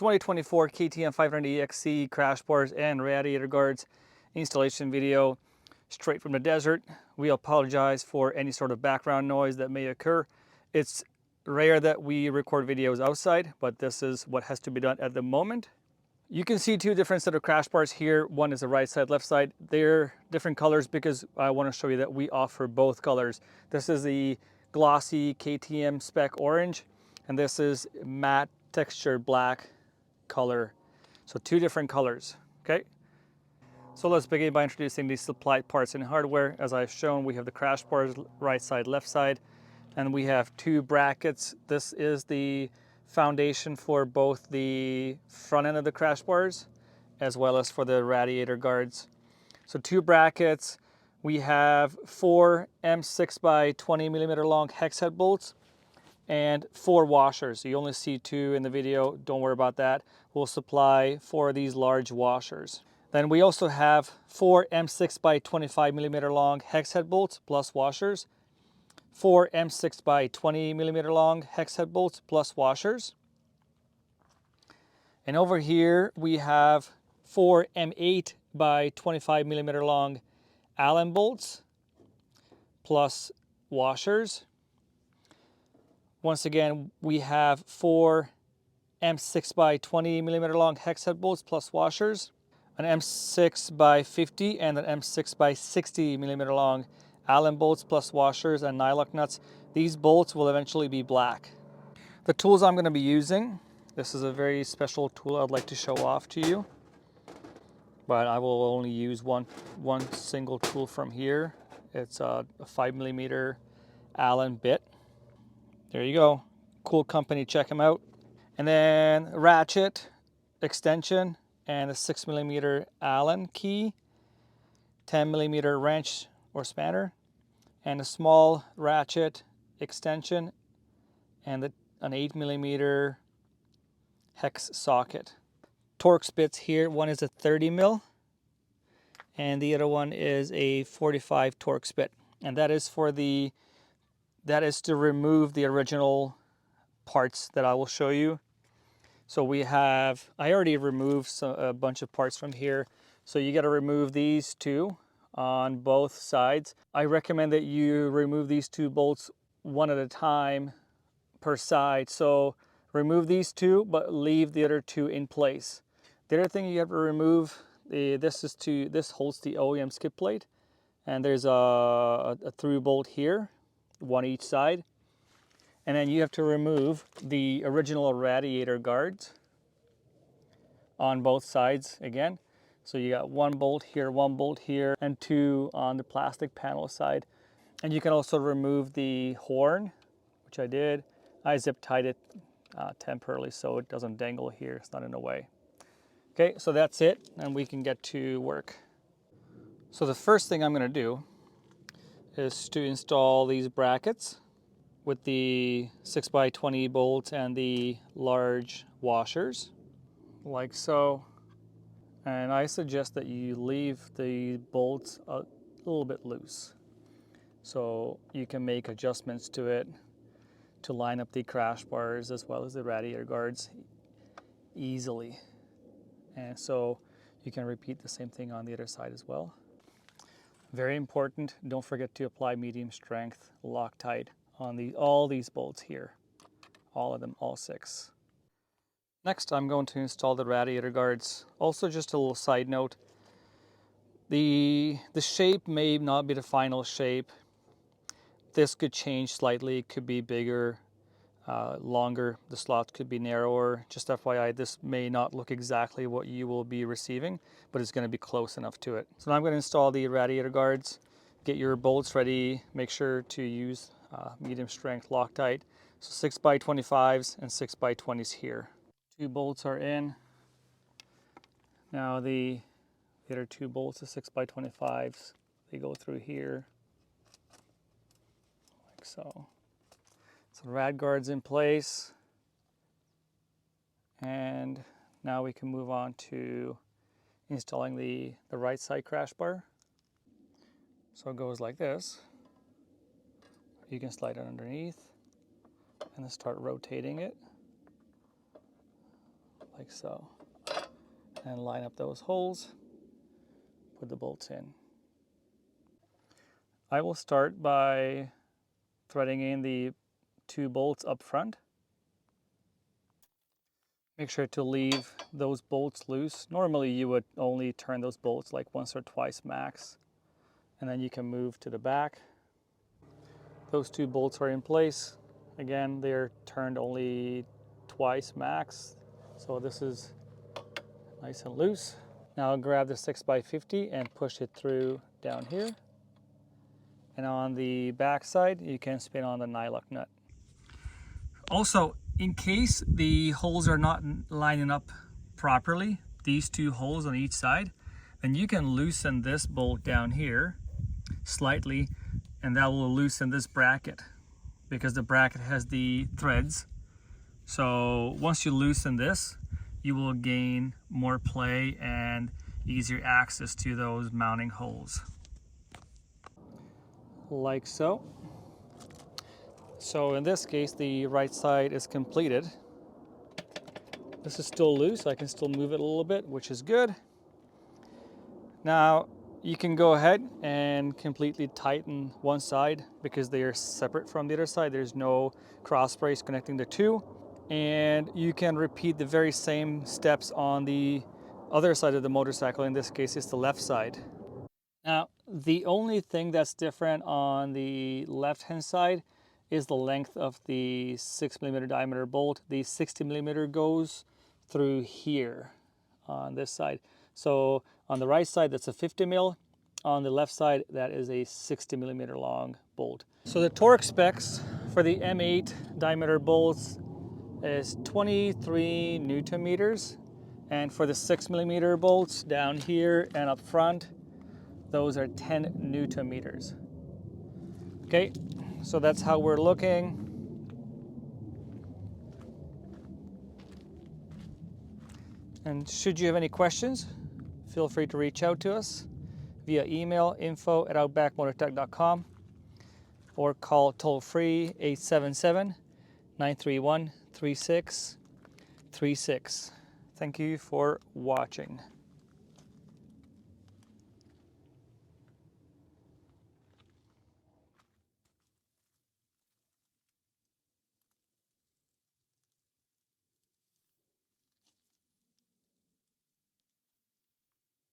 2024 KTM 500 EXC crash bars and radiator guards installation video straight from the desert. We apologize for any sort of background noise that may occur. It's rare that we record videos outside, but this is what has to be done at the moment. You can see two different set of crash bars here. One is the right side, left side. They're different colors because I want to show you that we offer both colors. This is the glossy KTM spec orange, and this is matte textured black color. So two different colors, okay? So let's begin by introducing the supplied parts and hardware. As I've shown, we have the crash bars, right side, left side, and we have two brackets. This is the foundation for both the front end of the crash bars as well as for the radiator guards. So two brackets. We have four M6 by 20 millimeter long hex head bolts and four washers. You only see two in the video. Don't worry about that. We'll supply four of these large washers. Then we also have four M6 by 25 millimeter long hex head bolts plus washers, four M6 by 20 millimeter long hex head bolts plus washers. And over here we have four M8 by 25 millimeter long Allen bolts plus washers. Once again, we have four M6 by 20 millimeter long hex head bolts plus washers, an M6 by 50 and an M6 by 60 millimeter long Allen bolts plus washers and nylock nuts. These bolts will eventually be black. The tools I'm going to be using, this is a very special tool I'd like to show off to you, but I will only use one single tool from here. It's a 5 millimeter Allen bit. There you go. Cool company, check them out. And then ratchet, extension, and a 6 millimeter Allen key, 10 millimeter wrench or spanner, and a small ratchet extension, and an 8 millimeter hex socket. Torx bits here, one is a 30 mil, and the other one is a 45 Torx bit. And that is to remove the original parts that I will show you. So I already removed a bunch of parts from here. So you got to remove these two on both sides. I recommend that you remove these two bolts one at a time per side. So remove these two, but leave the other two in place. The other thing you have to remove, this holds the OEM skid plate, and there's a through bolt here, one each side. And then you have to remove the original radiator guards on both sides again. So you got one bolt here, and two on the plastic panel side. And you can also remove the horn, which I did. I zip tied it temporarily so it doesn't dangle here, it's not in the way. Okay, so that's it, and we can get to work. So the first thing I'm gonna do is to install these brackets with the 6x20 bolts and the large washers, like so. And I suggest that you leave the bolts a little bit loose so you can make adjustments to it to line up the crash bars as well as the radiator guards easily. And so you can repeat the same thing on the other side as well. Very important, don't forget to apply medium strength Loctite on all these bolts here, all of them, all six. Next, I'm going to install the radiator guards. Also, just a little side note, the shape may not be the final shape. This could change slightly, it could be bigger, longer, the slot could be narrower. Just FYI, this may not look exactly what you will be receiving, but it's going to be close enough to it. So now I'm going to install the radiator guards. Get your bolts ready, make sure to use medium strength Loctite. So 6x25s and 6x20s here. Two bolts are in. Now the other two bolts, the 6x25s, they go through here, like so. So the rad guard's in place. And now we can move on to installing the right side crash bar. So it goes like this. You can slide it underneath and then start rotating it like so. And line up those holes, put the bolts in. I will start by threading in the 2 bolts up front. Make sure to leave those bolts loose. Normally you would only turn those bolts like once or twice max, and then you can move to the back. Those 2 bolts are in place. Again, they're turned only twice max, so this is nice and loose. Now I'll grab the 6x50 and push it through down here. And on the back side, you can spin on the nylock nut. Also, in case the holes are not lining up properly, these 2 holes on each side, then you can loosen this bolt down here slightly, and that will loosen this bracket because the bracket has the threads. So once you loosen this, you will gain more play and easier access to those mounting holes. Like so. So in this case, the right side is completed. This is still loose. I can still move it a little bit, which is good. Now you can go ahead and completely tighten one side because they are separate from the other side. There's no cross brace connecting the 2. And you can repeat the very same steps on the other side of the motorcycle. In this case, it's the left side. Now, the only thing that's different on the left-hand side is the length of the 6mm diameter bolt. The 60mm goes through here on this side. So on the right side, that's a 50mm. On the left side, that is a 60mm long bolt. So the torque specs for the M8 diameter bolts is 23 Newton meters. And for the 6mm bolts down here and up front, those are 10 Newton meters. Okay, so that's how we're looking. And should you have any questions, feel free to reach out to us via email, info@outbackmotortek.com, or call toll-free 877-931-3636. Thank you for watching.